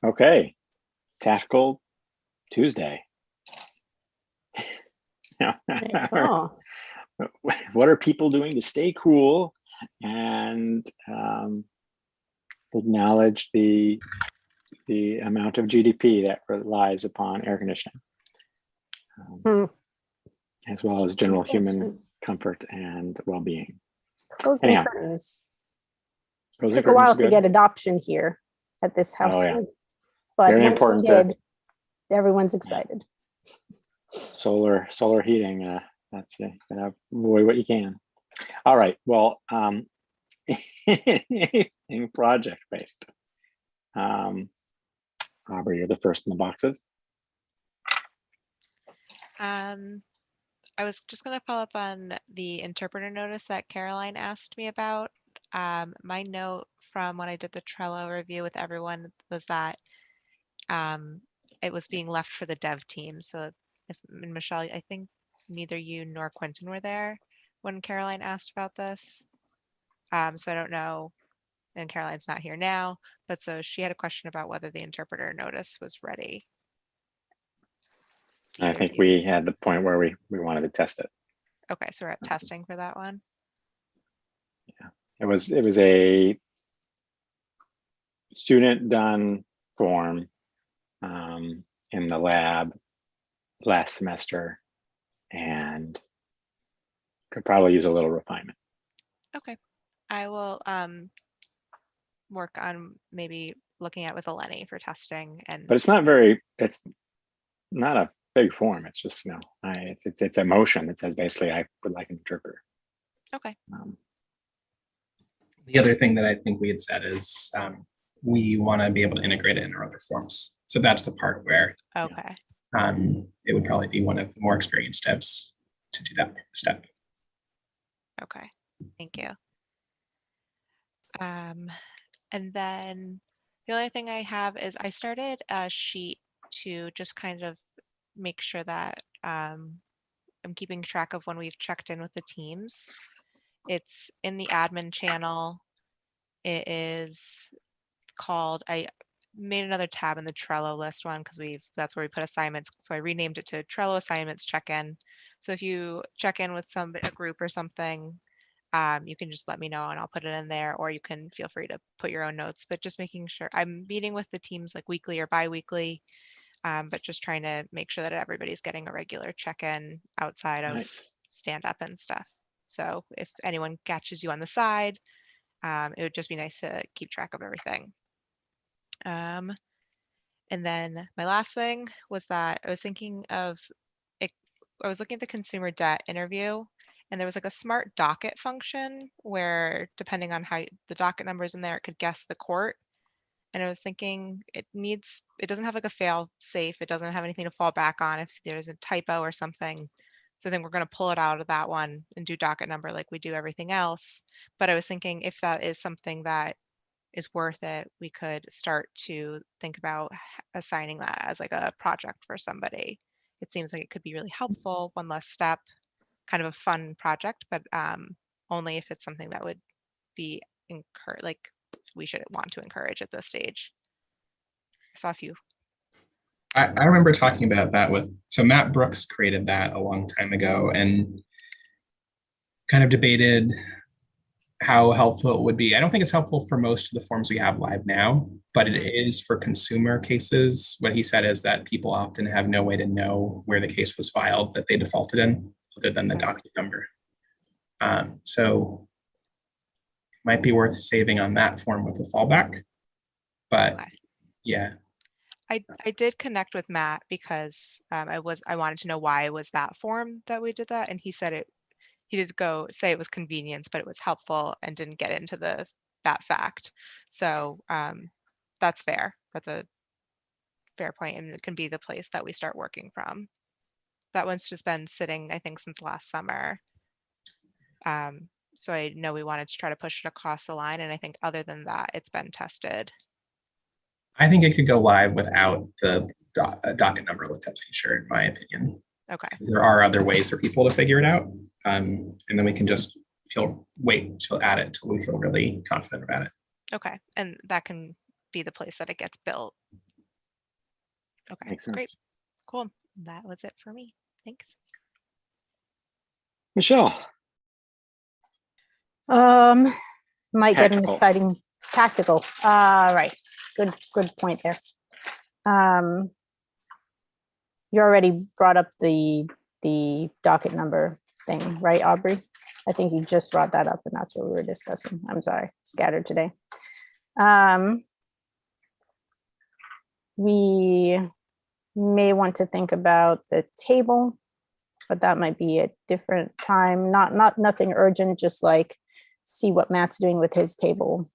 Okay, Tactical Tuesday. Oh, What are people doing to stay cool and acknowledge the amount of GDP that relies upon air conditioning, as well as general human comfort and well-being. closing Anyhow, curtains. closing Took a curtains while is to good. get adoption here at this Oh, yeah. household, but Very once important we did, everyone's excited. Solar heating. That's it. Avoid what you can. All right. Well, project based. Aubrey, you're the first in the boxes. I was just going to follow up on the interpreter notice that Caroline asked me about. My note from when I did the Trello review with everyone was that it was being left for the dev team. So Michelle, I think neither you nor Quentin were there when Caroline asked about this. So I don't know, and Caroline's not here now, but so she had a question about whether the interpreter notice was ready. I think we had the point where we wanted to test it. Okay, so we're at testing for that one. Yeah, it was a student done form in the lab last semester, and could probably use a little refinement. Okay, I will work on maybe looking at with Eleni for testing. But it's not a big form. It's just, it's a motion that says basically I would like an interpreter. Okay. The other thing that I think we had said is we want to be able to integrate it in our other forms. So that's the part where okay. It would probably be one of the more experienced devs to do that step. Okay, thank you. And then the other thing I have is I started a sheet to just kind of make sure that I'm keeping track of when we've checked in with the teams. It's in the admin channel. It is called, I made another tab in the Trello list one because that's where we put assignments. So I renamed it to Trello assignments check-in. So if you check in with a group or something, you can just let me know and I'll put it in there, or you can feel free to put your own notes, but just making sure I'm meeting with the teams like weekly or bi-weekly, but just trying to make sure that everybody's getting a regular check-in outside of stand up and stuff. So if anyone catches you on the side, it would just be nice to keep track of everything. And then my last thing was that I was thinking of it. I was looking at the consumer debt interview, and there was like a smart docket function where depending on how the docket numbers in there, it could guess the court. And I was thinking it doesn't have like a fail safe. It doesn't have anything to fall back on if there's a typo or something. So I think we're going to pull it out of that one and do docket number like we do everything else. But I was thinking if that is something that is worth it, we could start to think about assigning that as like a project for somebody. It seems like it could be really helpful, one less step, kind of a fun project, but only if it's something that would be we should want to encourage at this stage. I saw a few. I remember talking about that so Matt Brooks created that a long time ago and kind of debated how helpful it would be. I don't think it's helpful for most of the forms we have live now, but it is for consumer cases. What he said is that people often have no way to know where the case was filed that they defaulted in, other than the docket number. So it might be worth saving on that form with a fallback. But okay. Yeah. I did connect with Matt because I wanted to know why it was that form that we did that, and he said he did say it was convenience, but it was helpful and didn't get into that fact. So that's fair. That's a fair point, and it can be the place that we start working from. That one's just been sitting, I think, since last summer. So I know we wanted to try to push it across the line, and I think other than that, it's been tested. I think it could go live without the docket number lookup feature, in my opinion. Okay. There are other ways for people to figure it out. And then we can just wait to add it till we feel really confident about it. Okay. And that can be the place that it gets built. Okay, Makes great, sense. cool. That was it for me. Thanks. Michelle, Might get an Tactical. exciting tactical. Right. Good point there. You already brought up the docket number thing, right, Aubrey? I think you just brought that up and that's what we were discussing. I'm sorry, scattered today. We may want to think about the table, but that might be a different time. Nothing urgent, just like see what Matt's doing with his table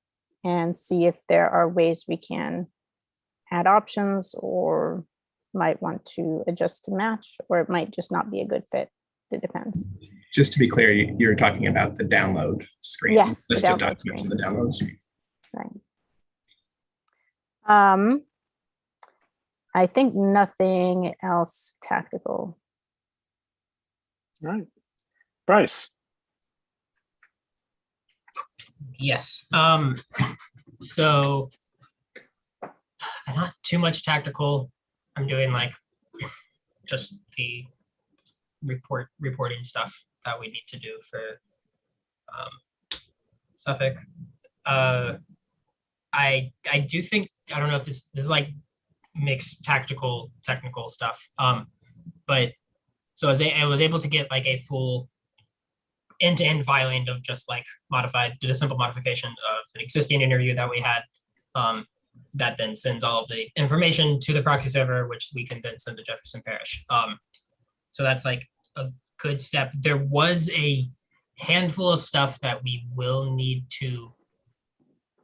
and see if there are ways we can add options or might want to adjust to match, or it might just not be a good fit. It depends. Just to be clear, you're talking about the download screen. Yes, the list of download documents in the download screen. Right. I think nothing else tactical. all right. Bryce, Yes. So not too much tactical. I'm doing like just the reporting stuff that we need to do for Suffolk. I do think, I don't know if this is like mixed technical stuff. But so I was able to get like a full end-to-end filing of just like did a simple modification of an existing interview that we had, that then sends all of the information to the proxy server, which we can then send to Jefferson Parish. So that's like a good step. There was a handful of stuff that we will need to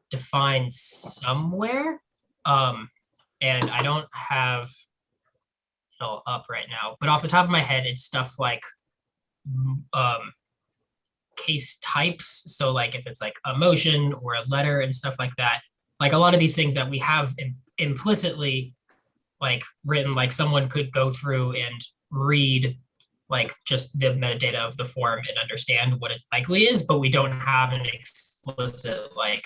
define somewhere. And I don't have it all up right now, but off the top of my head, it's stuff like case types. So like if it's like a motion or a letter and stuff like that, like a lot of these things that we have implicitly like written, like someone could go through and read like just the metadata of the form and understand what it likely is, but we don't have an explicit like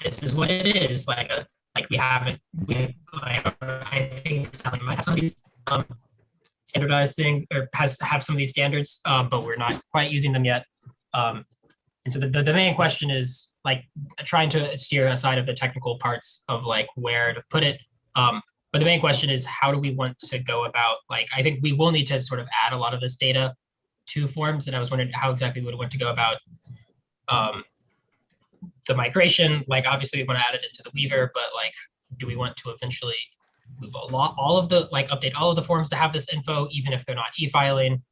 this is what it is. Like we haven't. I think Sally might have some of these standardized thing or have some of these standards, but we're not quite using them yet. And so the main question is like trying to steer aside of the technical parts of like where to put it. But the main question is how do we want to go about, like, I think we will need to sort of add a lot of this data to forms. And I was wondering how exactly we would want to go about the migration. Like obviously we want to add it into the Weaver, but like, do we want to eventually move all of the, like update all of the forms to have this info, even if they're not e-filing?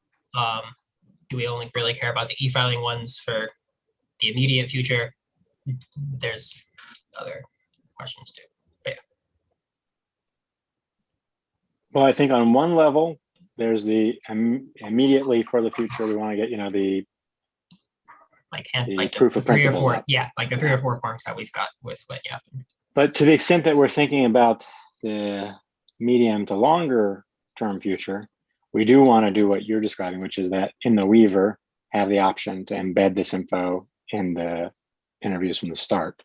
Do we only really care about the e-filing ones for the immediate future? There's other questions too. But yeah. well, I think on one level, there's the immediately for the future, we want to get, the like proof of the 3 or principles 4, up. yeah, like the 3 or 4 forms that we've got with, but yeah. But to the extent that we're thinking about the medium to longer term future, we do want to do what you're describing, which is that in the Weaver, have the option to embed this info in the interviews from the start.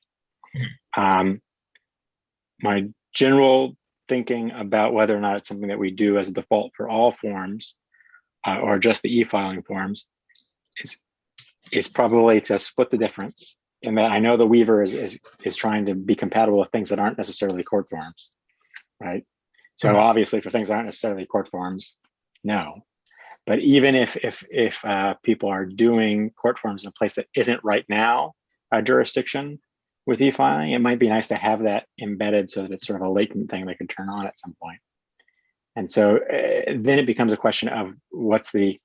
My general thinking about whether or not it's something that we do as a default for all forms or just the e-filing forms is probably to split the difference. In that I know the Weaver is trying to be compatible with things that aren't necessarily court forms, right? So obviously for things that aren't necessarily court forms, no. But even if people are doing court forms in a place that isn't right now a jurisdiction with e-filing, it might be nice to have that embedded so that it's sort of a latent thing they could turn on at some point. And so then it becomes a question of what's the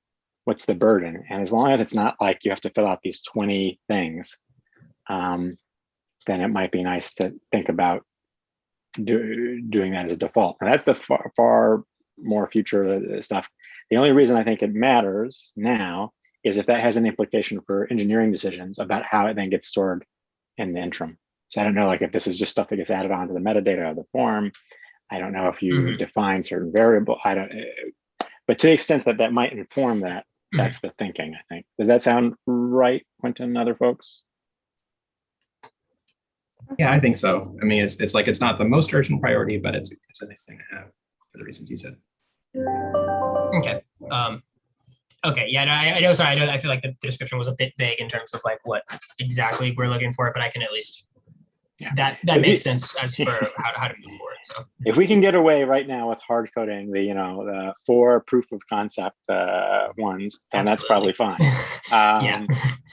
burden. And as long as it's not like you have to fill out these 20 things, then it might be nice to think about doing that as a default. And that's the far more future stuff. The only reason I think it matters now is if that has an implication for engineering decisions about how it then gets stored in the interim. So I don't know, like if this is just stuff that gets added onto the metadata of the form. I don't know if you define certain variable. But to the extent that that might inform that, that's the thinking, I think. Does that sound right, Quentin and other folks? Yeah, I think so. I mean, it's like it's not the most urgent priority, but it's a nice thing to have. for the reasons you said. Okay. Okay. Yeah. No, I know. Sorry. I know. I feel like the description was a bit vague in terms of like what exactly we're looking for, but I can at least that If makes you- sense as for how to move forward. So If we can get away right now with hard coding the 4 proof of concept ones, and that's probably fine. Yeah.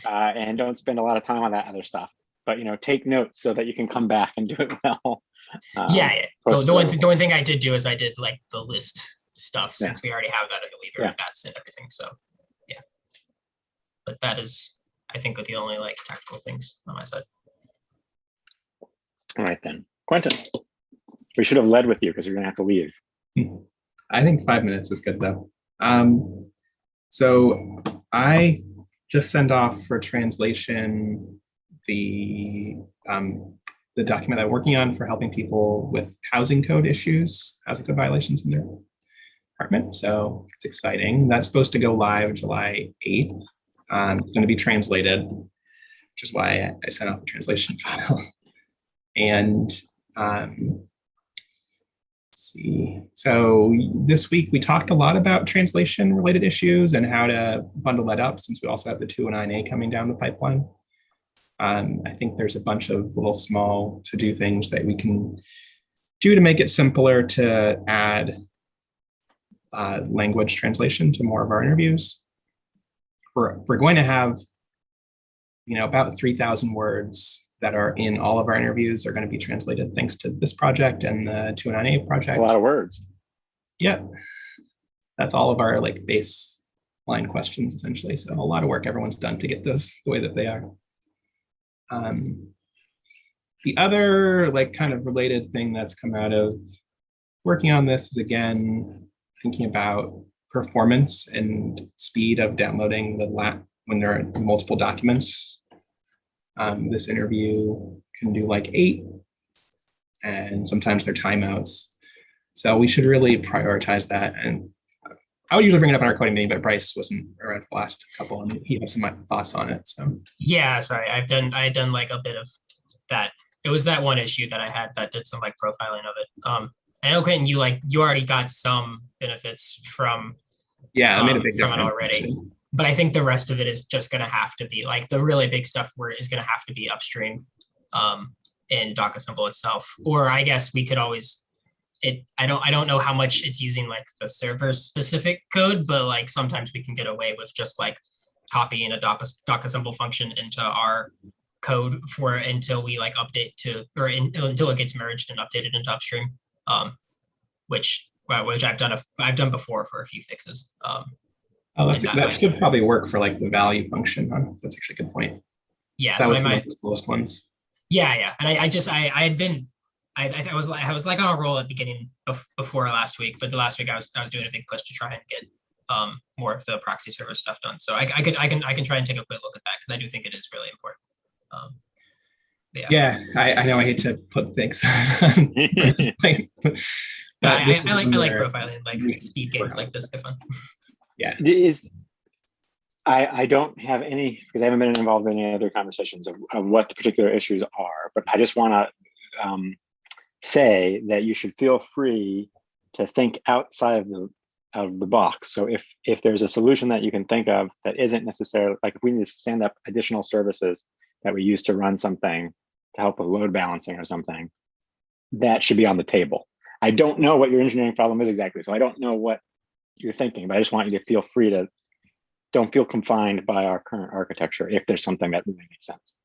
And don't spend a lot of time on that other stuff. But take notes so that you can come back and do it well. Yeah. post The deliverable. one thing I did do is I did like the list stuff Yeah. since we already have that in the Weaver that's and everything. So yeah. But that is, I think, with the only like tactical things on my side. All right then, Quentin. We should have led with you because you're gonna have to leave. I think 5 minutes is good though. So I just sent off for translation the document I'm working on for helping people with housing code issues, housing code violations in their apartment. So it's exciting. That's supposed to go live July 8th. It's going to be translated, which is why I sent out the translation file. And let's see. So this week we talked a lot about translation related issues and how to bundle that up, since we also have the 209A coming down the pipeline. I think there's a bunch of little small to-do things that we can do to make it simpler to add language translation to more of our interviews. We're going to have, about 3,000 words that are in all of our interviews are going to be translated thanks to this project and the 209A project. It's a lot of words. Yeah, that's all of our like baseline questions essentially. So a lot of work everyone's done to get those the way that they are. The other like kind of related thing that's come out of working on this is, again, thinking about performance and speed of downloading when there are multiple documents. This interview can do like 8, and sometimes they're timeouts. So we should really prioritize that. And I would usually bring it up in our coding meeting, but Bryce wasn't around for the last couple, and he had some thoughts on it. So Yeah, sorry. I had done like a bit of that. It was that one issue that I had that did some like profiling of it. I know, Quentin, you already got some benefits from yeah, it made a big from it difference already. But I think the rest of it is just going to have to be like the really big stuff where is going to have to be upstream in DocAssembly itself. Or I guess we could always I don't know how much it's using like the server specific code, but like sometimes we can get away with just like copying a DocAssembly function into our code until we like update until it gets merged and updated into upstream, which I've done before for a few fixes. That should probably work for like the value function. That's actually a good point. Yeah, that so was I one might. of the slowest ones. Yeah, and I had been. I was like on a roll at the beginning before last week, but the last week I was doing a big push to try and get more of the proxy server stuff done. So I can try and take a quick look at that because I do think it is really important. Yeah, I know I hate to put things on Bryce's plate, but I like profiling like speed games like this. They're fun. Yeah. I don't have any, because I haven't been involved in any other conversations of what the particular issues are, but I just want to say that you should feel free to think outside of the box. So if there's a solution that you can think of that isn't necessarily, like if we need to stand up additional services that we use to run something to help with load balancing or something, that should be on the table. I don't know what your engineering problem is exactly, so I don't know what you're thinking, but I just want you to feel free to, don't feel confined by our current architecture if there's something that really makes sense.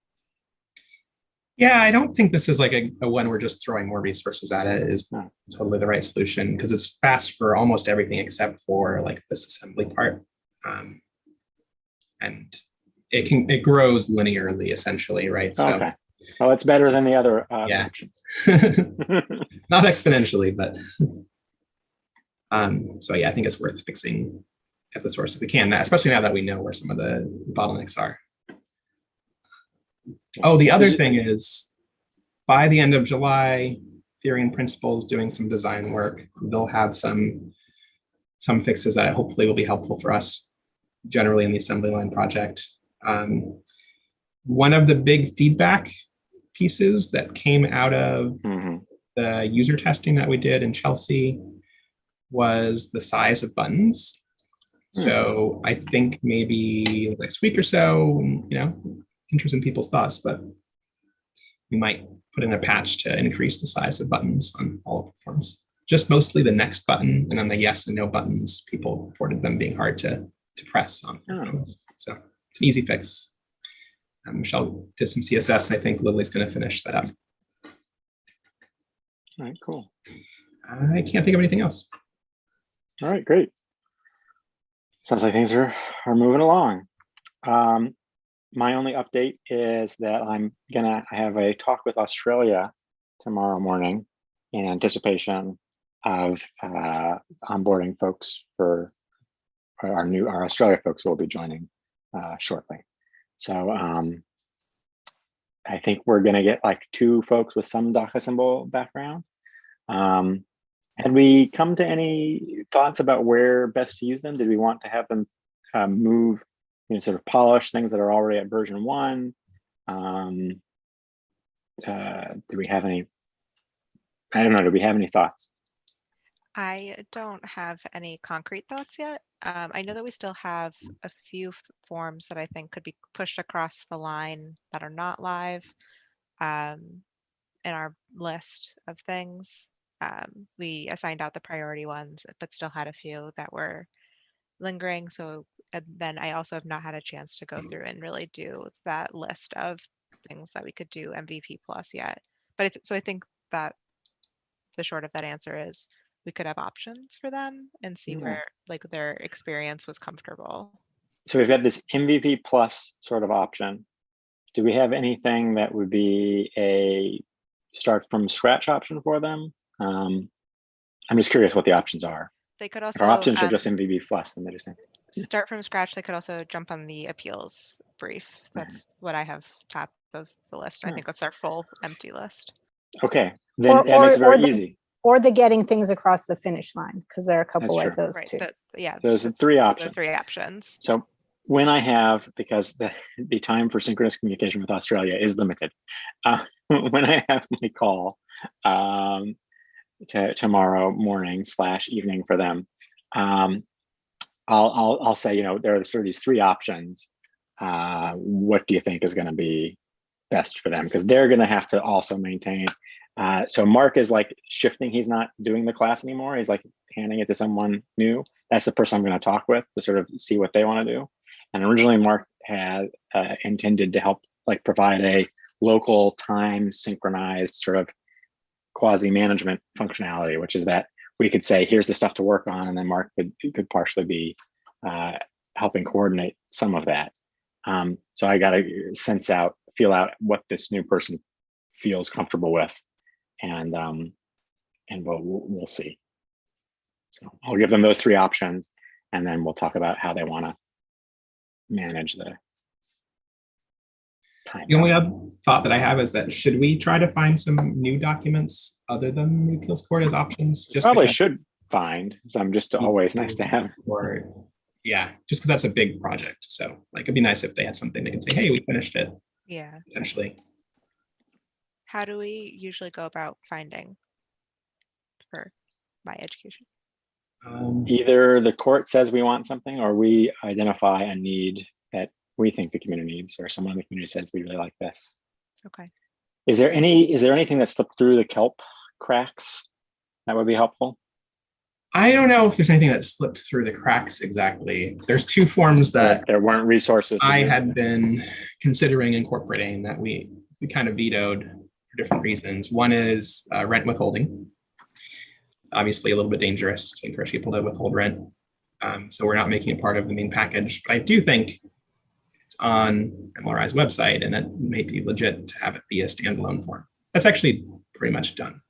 Yeah, I don't think this is like a one we're just throwing more resources at it is totally the right solution, because it's fast for almost everything except for like this assembly part. And it grows linearly essentially, right? So, okay. Well, it's better than the other options. Not exponentially, but so yeah, I think it's worth fixing at the source if we can, especially now that we know where some of the bottlenecks are. Oh, the other thing is, by the end of July, Theory and Principles doing some design work. They'll have some fixes that hopefully will be helpful for us generally in the assembly line project. One of the big feedback pieces that came out of the user testing that we did in Chelsea was the size of buttons. So I think maybe next week or so, interested in people's thoughts, but we might put in a patch to increase the size of buttons on all of the forms. Just mostly the next button, and then the yes and no buttons, people reported them being hard to press on. So it's an easy fix. Michelle did some CSS, and I think Lily's going to finish that up. All right, cool. I can't think of anything else. All right, great. Sounds like things are moving along. My only update is that I have a talk with Australia tomorrow morning in anticipation of onboarding folks for our Australia folks who will be joining shortly. So I think we're going to get like 2 folks with some DocAssembly background. Had we come to any thoughts about where best to use them? Did we want to have them move, sort of polish things that are already at version 1? Do we have any? I don't know. Do we have any thoughts? I don't have any concrete thoughts yet. I know that we still have a few forms that I think could be pushed across the line that are not live in our list of things. We assigned out the priority ones, but still had a few that were lingering. So then I also have not had a chance to go through and really do that list of things that we could do MVP plus yet. But so I think that the short of that answer is we could have options for them and see where like their experience was comfortable. So we've got this MVP plus sort of option. Do we have anything that would be a start from scratch option for them? I'm just curious what the options are. They could If also our options are just MVP plus, then they're just saying. start from scratch. They could also jump on the appeals brief. That's what I have top of the list. I think that's our full empty list. Okay, then that makes it very easy. Or the getting things across the finish line, because there are a couple That's like true. those Right. too. Yeah. Those are 3 options. 3 options. So when I have, because the time for synchronous communication with Australia is limited, when I have my call tomorrow morning / evening for them, I'll say, there are sort of these 3 options. What do you think is going to be best for them? Because they're going to have to also maintain. So Mark is like shifting. He's not doing the class anymore. He's like handing it to someone new. That's the person I'm going to talk with to sort of see what they want to do. And originally Mark had intended to help like provide a local time synchronized sort of quasi management functionality, which is that we could say, here's the stuff to work on. And then Mark could partially be helping coordinate some of that. So I got to feel out what this new person feels comfortable with, and we'll see. So I'll give them those 3 options, and then we'll talk about how they want to manage the time. The only other thought that I have is that should we try to find some new documents other than the appeals court as options? Just Probably because- should find some, just always nice to have. Or yeah, just because that's a big project. So like it'd be nice if they had something they could say, hey, we finished it. Yeah. Potentially. How do we usually go about finding for my education? Either the court says we want something, or we identify a need that we think the community needs, or someone in the community says we really like this. Okay. Is there anything that slipped through the kelp cracks that would be helpful? I don't know if there's anything that slipped through the cracks exactly. There's 2 forms that There weren't resources. I had been considering incorporating that we kind of vetoed for different reasons. One is rent withholding. Obviously a little bit dangerous to encourage people to withhold rent. So we're not making it part of the main package, but I do think it's on MLRI's website and it may be legit to have it be a standalone form. That's actually pretty much done.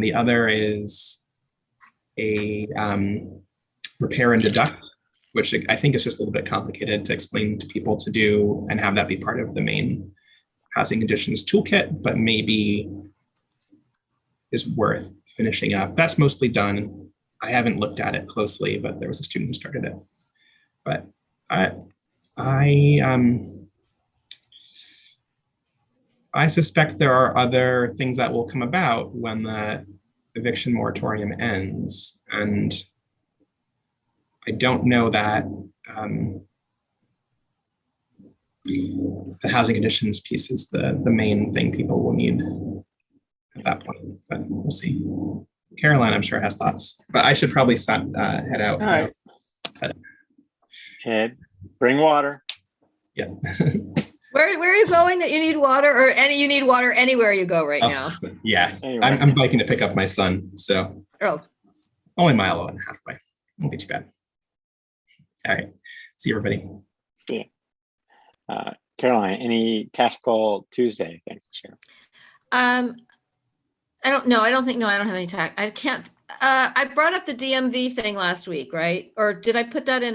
The other is a repair and deduct, which I think is just a little bit complicated to explain to people to do and have that be part of the main housing conditions toolkit, but maybe is worth finishing up. That's mostly done. I haven't looked at it closely, but there was a student who started it. But I suspect there are other things that will come about when the eviction moratorium ends. And I don't know that the housing conditions piece is the main thing people will need at that point, but we'll see. Caroline, I'm sure, has thoughts, but I should probably head out. All right. Ed, bring water. Yeah. Where are you going that you need water, or you need water anywhere you go right now? Yeah, Anyway. I'm biking to pick up my son, so Oh, only a mile and a half away. Won't be too bad. All right, see you, everybody. See ya. Caroline, any tactical Tuesday things to share? I don't know. I don't have any time. I can't. I brought up the DMV thing last week, right? Or did I put that in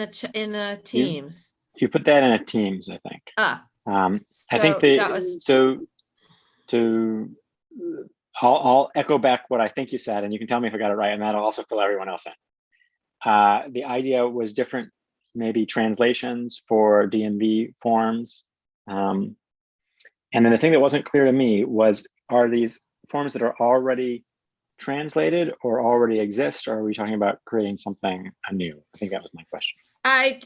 a Teams? You put that in a Teams, I think. So I think that was I'll echo back what I think you said, and you can tell me if I got it right, and that'll also fill everyone else in. The idea was different, maybe translations for DMV forms. And then the thing that wasn't clear to me was, are these forms that are already translated or already exist, or are we talking about creating something anew? I think that was my question. I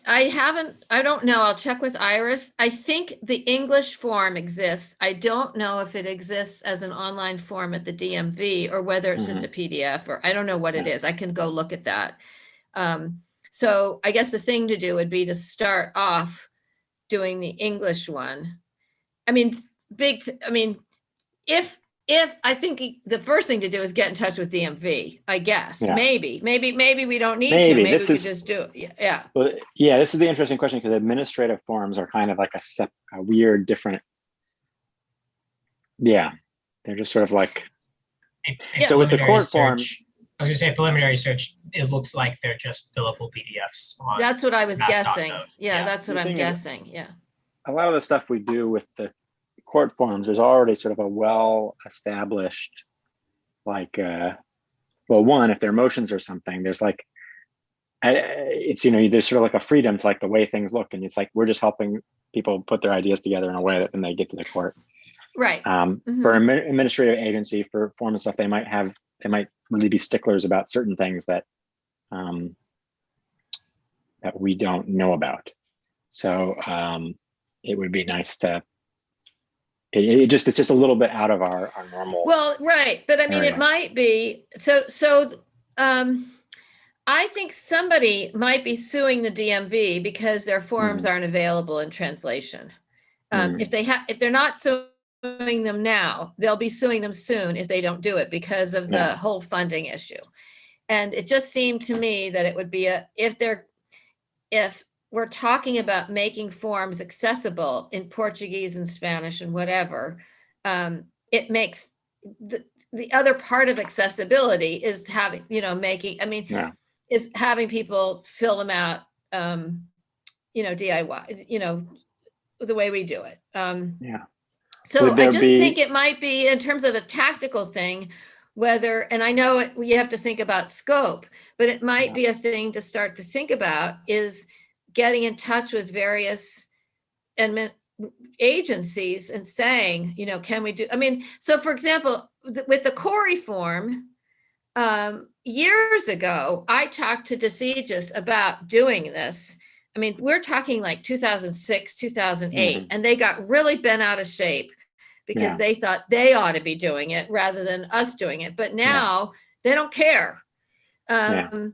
don't know. I'll check with Iris. I think the English form exists. I don't know if it exists as an online form at the DMV or whether it's just a PDF, or I don't know what it is. I can go look at that. So I guess the thing to do would be to start off doing the English one. I mean, if I think the first thing to do is get in touch with DMV, I guess. Yeah. Maybe we don't need to. Maybe Maybe we this could is- just do it. Yeah. Well, yeah, this is the interesting question, because administrative forms are kind of like a weird, different. Yeah, they're just sort of like. A So with the preliminary court form- search- I was gonna say preliminary search, it looks like they're just fillable PDFs on. That's what I was guessing. Mass.gov. Yeah, Yeah. that's what The I'm thing is- guessing. Yeah. A lot of the stuff we do with the court forms, there's already sort of a well-established, like, well, one, if they're motions or something, there's like, it's, there's sort of like a freedom to like the way things look. And it's like, we're just helping people put their ideas together in a way that then they get to the court. Right. For an administrative agency, for form and stuff, they might really be sticklers about certain things that that we don't know about. So it would be nice to. It's just a little bit out of our normal. Well, right, but I mean, area. it might be so. I think somebody might be suing the DMV because their forms aren't available in translation. If they're not suing them now, they'll be suing them soon if they don't do it because of the whole funding issue. And it just seemed to me that it would be if we're talking about making forms accessible in Portuguese and Spanish and whatever, it makes the other part of accessibility is having, is having people fill them out, DIY, the way we do it. So I just think it might be, in terms of a tactical thing, whether, and I know you have to think about scope, but it might be a thing to start to think about is getting in touch with various agencies and saying, can we do, so for example, with the Corey form, years ago, I talked to DocAssembly about doing this. We're talking like 2006, 2008, and they got really bent out of shape because they thought they ought to be doing it rather than us doing it. But now they don't care. And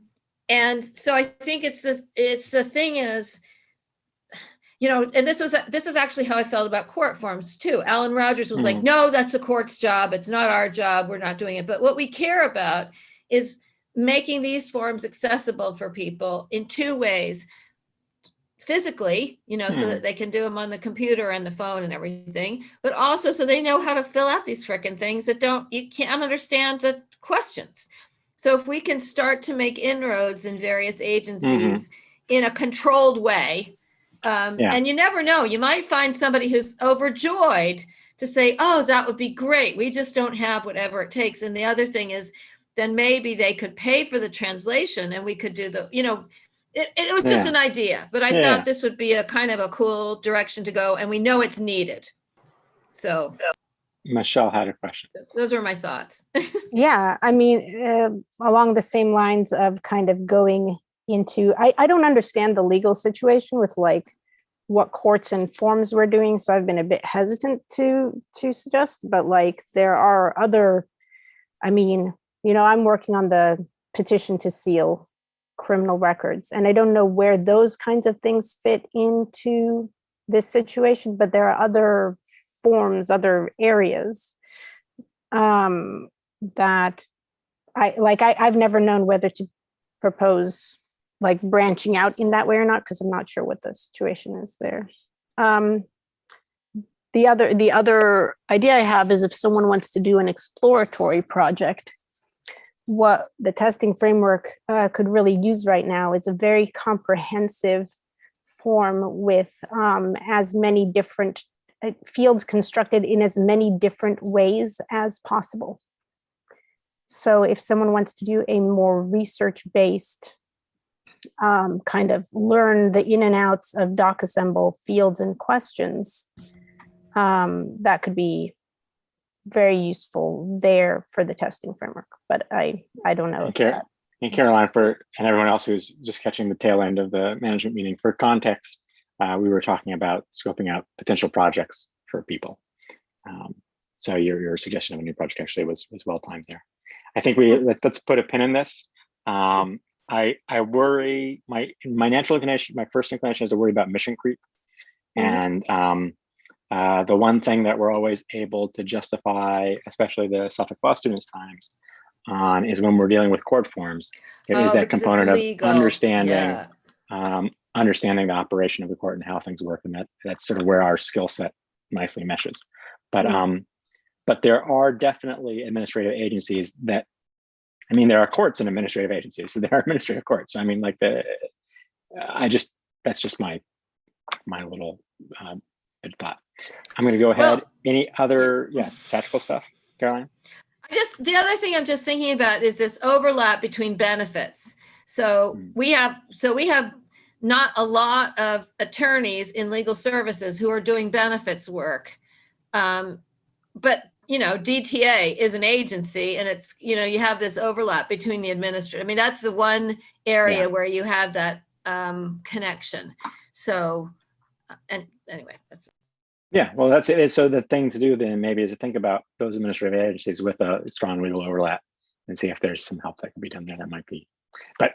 so I think it's the thing is, and this is actually how I felt about court forms too. Alan Rogers was like, no, that's the court's job. It's not our job. We're not doing it. But what we care about is making these forms accessible for people in two ways. Physically, so that they can do them on the computer and the phone and everything, but also so they know how to fill out these frickin' things that you can't understand the questions. So if we can start to make inroads in various agencies in a controlled way, and you never know, you might find somebody who's overjoyed to say, oh, that would be great. We just don't have whatever it takes. And the other thing is, then maybe they could pay for the translation and we could do the, it was just an idea, but I thought this would be a kind of a cool direction to go, and we know it's needed. So Michelle had a question. Those were my thoughts. Yeah, I mean, along the same lines of kind of going into, I don't understand the legal situation with like what courts and forms we're doing, so I've been a bit hesitant to suggest, but like there are other, I mean, I'm working on the petition to seal criminal records, and I don't know where those kinds of things fit into this situation, but there are other forms, other areas that I've never known whether to propose like branching out in that way or not, because I'm not sure what the situation is there. The other idea I have is if someone wants to do an exploratory project, what the testing framework could really use right now is a very comprehensive form with as many different fields constructed in as many different ways as possible. So if someone wants to do a more research-based kind of learn the in and outs of DocAssemble fields and questions, that could be very useful there for the testing framework. But I don't know. And Caroline, and everyone else who's just catching the tail end of the management meeting, for context, we were talking about scoping out potential projects for people. So your suggestion of a new project actually was well timed there. I think let's put a pin in this. I worry, my natural inclination, my first inclination is to worry about mission creep. And the one thing that we're always able to justify, especially the Suffolk Law students' times, on is when we're dealing with court forms. There is that component of understanding, understanding the operation of the court and how things work, and that's sort of where our skill set nicely meshes. But there are definitely administrative agencies that, I mean, there are courts and administrative agencies, so there are administrative courts. So, I mean, like that's just my little thought. I'm going to go ahead. Well, any other, tactical stuff, Caroline? The other thing I'm just thinking about is this overlap between benefits. So we have not a lot of attorneys in legal services who are doing benefits work. But, DTA is an agency, and it's, you have this overlap between the administrator. I mean, that's the one area where you have that connection. So, and anyway, that's. Yeah, well, that's it. So the thing to do then maybe is to think about those administrative agencies with a strong legal overlap and see if there's some help that can be done there. That might be, but